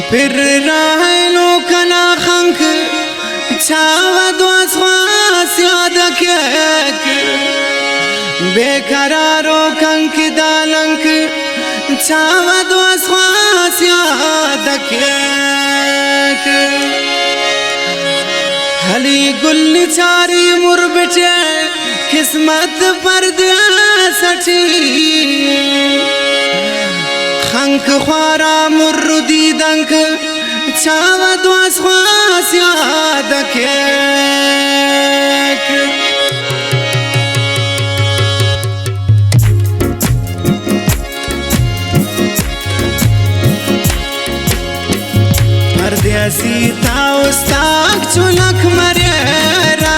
फिर राहलो कना खंक छावा द्वास ख्वास याद केक बेकरारो कंक दालंक छावा द्वास ख्वास याद केक हली गुल चारी मुरबचे किस्मत पर दिया सची खंक ख्वारा मुर्दी दंक छावा द्वास ख्वास याद केक परदेसी ताउस्ताक चुलक मरेरा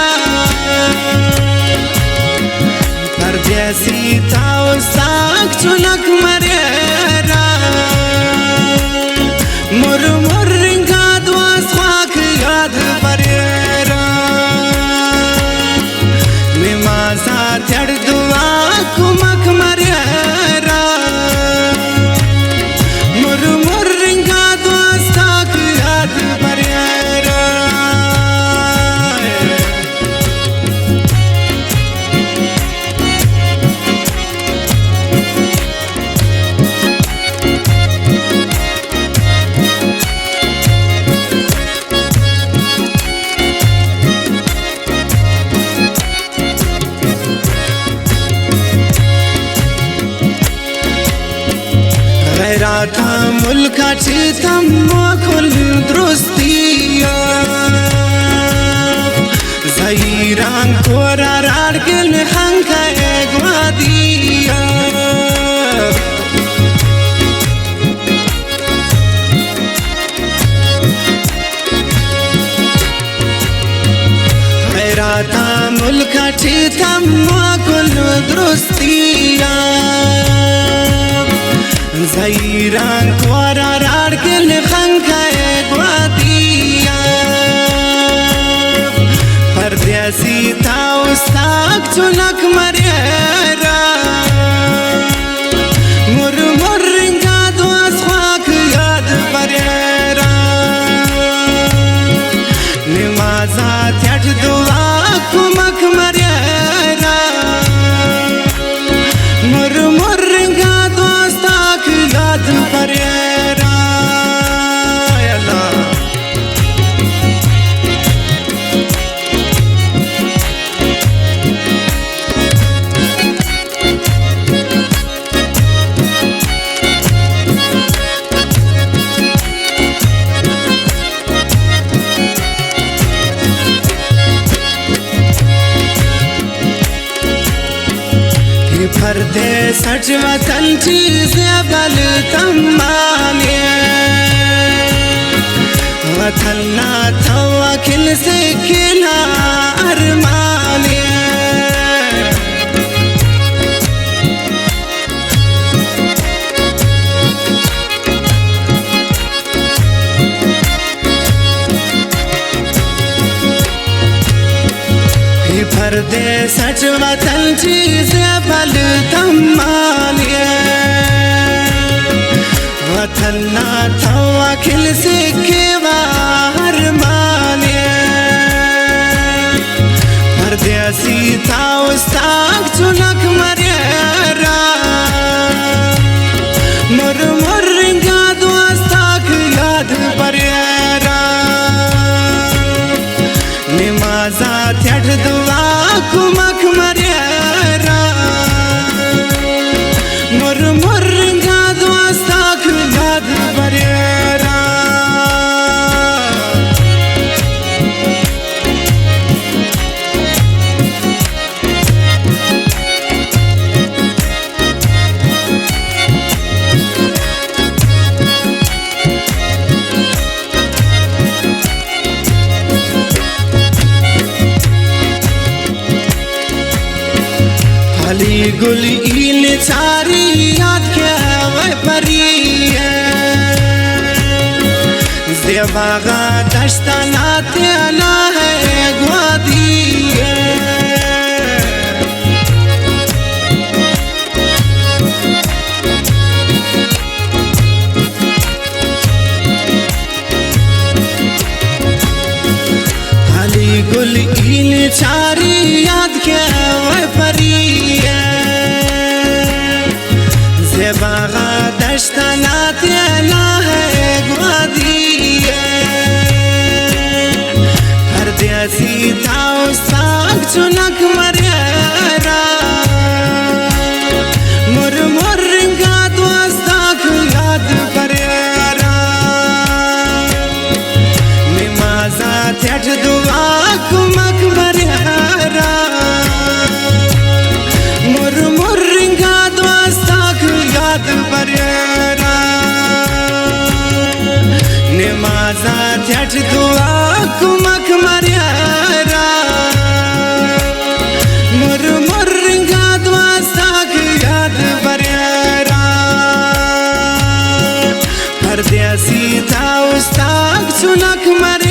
परदेसी ताउस्ताक चुलक मरेरा मुर मुर रिंगा द्वास ख्वाक याद परेरा निमाजा चढ़ दुआ कुमक मरेरा मुर मुर रिंगा द्वास ख्वाक याद परेरा गैराता मुल्का चितम मोखुल द्रुस्तिया ज़हीरान कोरा राडगिल हंका एगवादिया गैराता मुल्का चितम मोखुल द्रुस्तिया ज़हीरान कोरा राडगिल हंका एगवादिया परदेसी ताउस्ताक चुलक मरेरा मुर मुर रिंगा द्वास ख्वाक याद परेरा निमाजा चढ़ दुआ कुमक मरेरा मुर मुर रिंगा दोस्ताक याद परेरा परदेस वतन चीज़ बल तमाने वतन ना था वकिल से खिला अरमाने परदेस वतन चीज़ बल तमाने वतन ना था वकिल से केवार माने परदेसी ताउस्ताक चुलक मरेरा मुर मुर रिंगा दोस्ताक याद परेरा निमाजा चढ़ दुआ कुमक मरेरा मुर मुर रिंगा दोस्ताक याद परेरा हली गुल ईल चारी याद के वह परी देवागा दश्ता नाते ना है ग्वादी गुल ईल चारी याद के वह परिया ज़ेबागा दश्ता नाते ना है ग्वादिया हर देसी ताऊ साग चुनक मरियारा मुर मुर रिंगा दोस्ताक याद परियारा निमाजा तेज दुआ कुमक मरियारा मुर मुर रिंगा दोस्ताक याद परियारा निमाजा तेज दुआ कुमक मरियारा मुर मुर रिंगा दोस्ताक याद परियारा परदेसी था उस्ताक चुनक मर